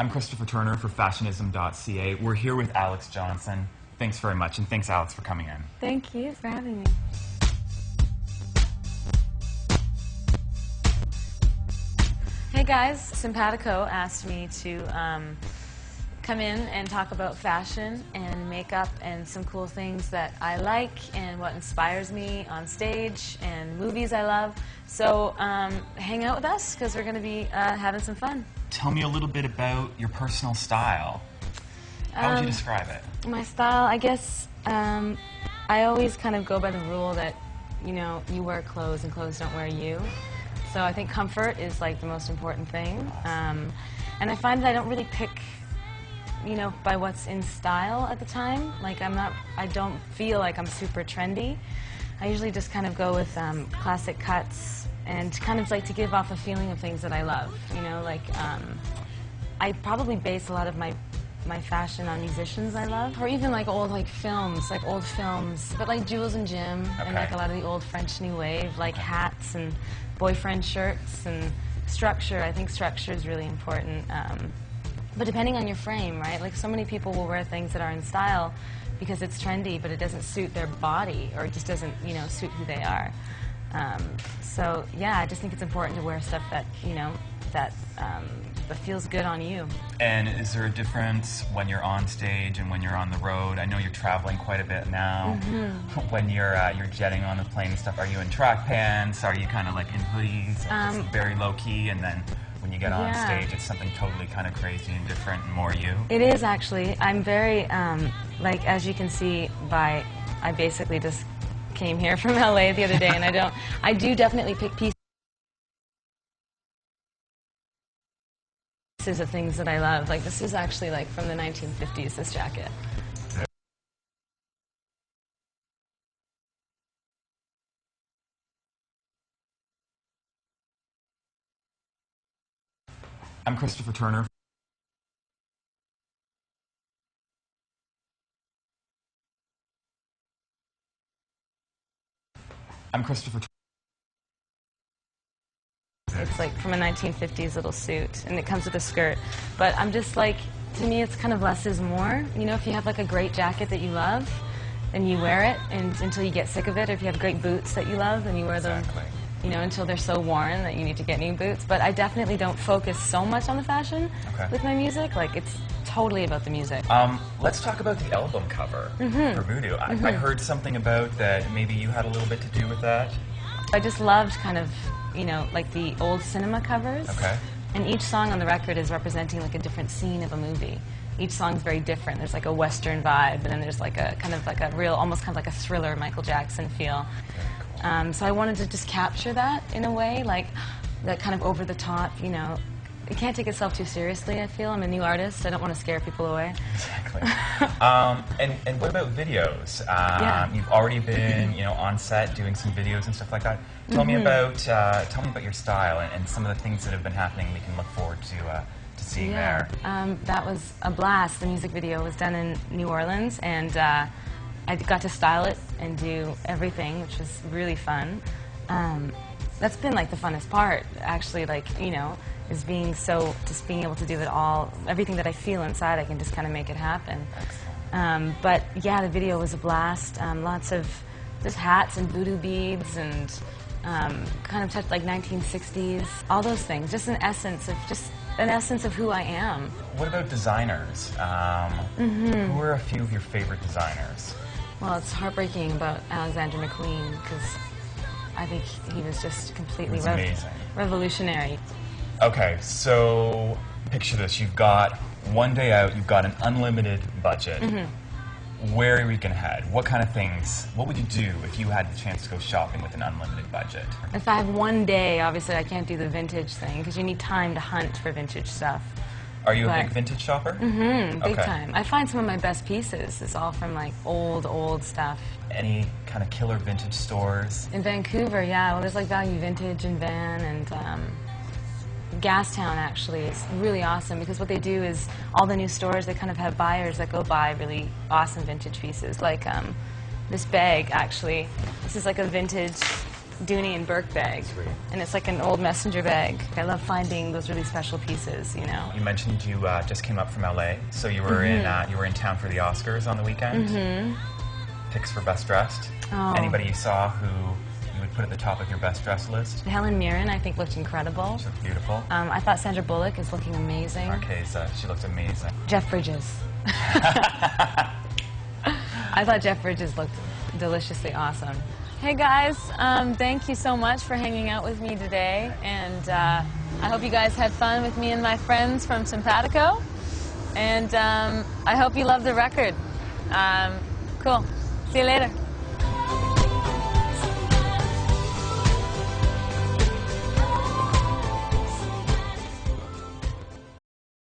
I'm Christopher Turner for Fashionism.ca. We're here with Alexz Johnson. Thanks very much, and thanks, Alexz, for coming in. Thank you for having me. Hey guys, Simpatico asked me to come in and talk about fashion and makeup and some cool things that I like and what inspires me on stage and movies I love. So hang out with us because we're going to be having some fun. Tell me a little bit about your personal style. How would you describe it? My style, I guess, I always kind of go by the rule that, you know, you wear clothes and clothes don't wear you. So I think comfort is like the most important thing. And I find that I don't really pick, you know, by what's in style at the time. Like I don't feel like I'm super trendy. I usually just kind of go with classic cuts and kind of like to give off a feeling of things that I love, you know, like I probably base a lot of my fashion on musicians I love, or even like old films, like old films, but like Jules and Jim, and like a lot of the old French New Wave, like hats and boyfriend shirts and structure. I think structure is really important. But depending on your frame, right? Like so many people will wear things that are in style because it's trendy, but it doesn't suit their body, or it just doesn't, you know, suit who they are. So yeah, I just think it's important to wear stuff that, you know, that feels good on you. And is there a difference when you're on stage and when you're on the road? I know you're traveling quite a bit now. When you're jetting on the plane and stuff, are you in track pants? Are you kind of like in hoodies, and just very low key, and then when you get on stage, it's something totally kind of crazy and different and more you? It is actually. I'm very like, as you can see by, I basically just came here from LA the other day, and I do definitely pick pieces of things that I love. Like this is actually like from the 1950s, this jacket. I'm Christopher Turner. I'm Christopher Turner. It's like from a 1950s little suit, and it comes with a skirt. But I'm just like, to me it's kind of less is more. You know, if you have like a great jacket that you love, and you wear it until you get sick of it, or if you have great boots that you love, and you wear them, you know, until they're so worn that you need to get new boots. But I definitely don't focus so much on the fashion with my music. Like, it's totally about the music. Let's talk about the album cover for Voodoo. I heard something about that maybe you had a little bit to do with that. I just loved kind of, you know, like the old cinema covers. And each song on the record is representing like a different scene of a movie. Each song's very different. There's like a Western vibe, and then there's like a kind of like a real, almost kind of like a Thriller, Michael Jackson feel. So I wanted to just capture that in a way, like that kind of over the top, you know. It can't take itself too seriously, I feel. I'm a new artist. I don't want to scare people away. Exactly. And what about videos? You've already been, you know, on set doing some videos and stuff like that. Tell me about your style and some of the things that have been happening we can look forward to seeing there. That was a blast. The music video was done in New Orleans, and I got to style it and do everything, which was really fun. That's been like the funnest part, actually, like, you know, is just being able to do it all. Everything that I feel inside, I can just kind of make it happen. But yeah, the video was a blast. Lots of just hats and voodoo beads and kind of touched like 1960s, all those things. Just an essence of who I am. What about designers? Who are a few of your favorite designers? Well, it's heartbreaking about Alexander McQueen, because I think he was just completely revolutionary. Okay, so picture this. You've got one day out, you've got an unlimited budget. Where are we going to head? What kind of things, what would you do if you had the chance to go shopping with an unlimited budget? If I have one day, obviously I can't do the vintage thing, because you need time to hunt for vintage stuff. Are you a big vintage shopper? Big time. I find some of my best pieces is all from like old stuff. Any kind of killer vintage stores? In Vancouver, yeah. Well, there's like Value Vintage in Van, and Gastown actually is really awesome, because what they do is all the new stores, they kind of have buyers that go buy really awesome vintage pieces. Like this bag, actually. This is like a vintage Dooney and Burke bag. Sweet. And it's like an old messenger bag. I love finding those really special pieces, you know. You mentioned you just came up from LA, so you were in town for the Oscars on the weekend. Picks for best dressed. Oh. Anybody you saw who you would put at the top of your best dressed list? Helen Mirren, I think, looked incredible. She looked beautiful. I thought Sandra Bullock is looking amazing. Marquesa, she looked amazing. Jeff Bridges. I thought Jeff Bridges looked deliciously awesome. Hey guys, thank you so much for hanging out with me today, and I hope you guys had fun with me and my friends from Simpatico, and I hope you love the record. Cool. See you later.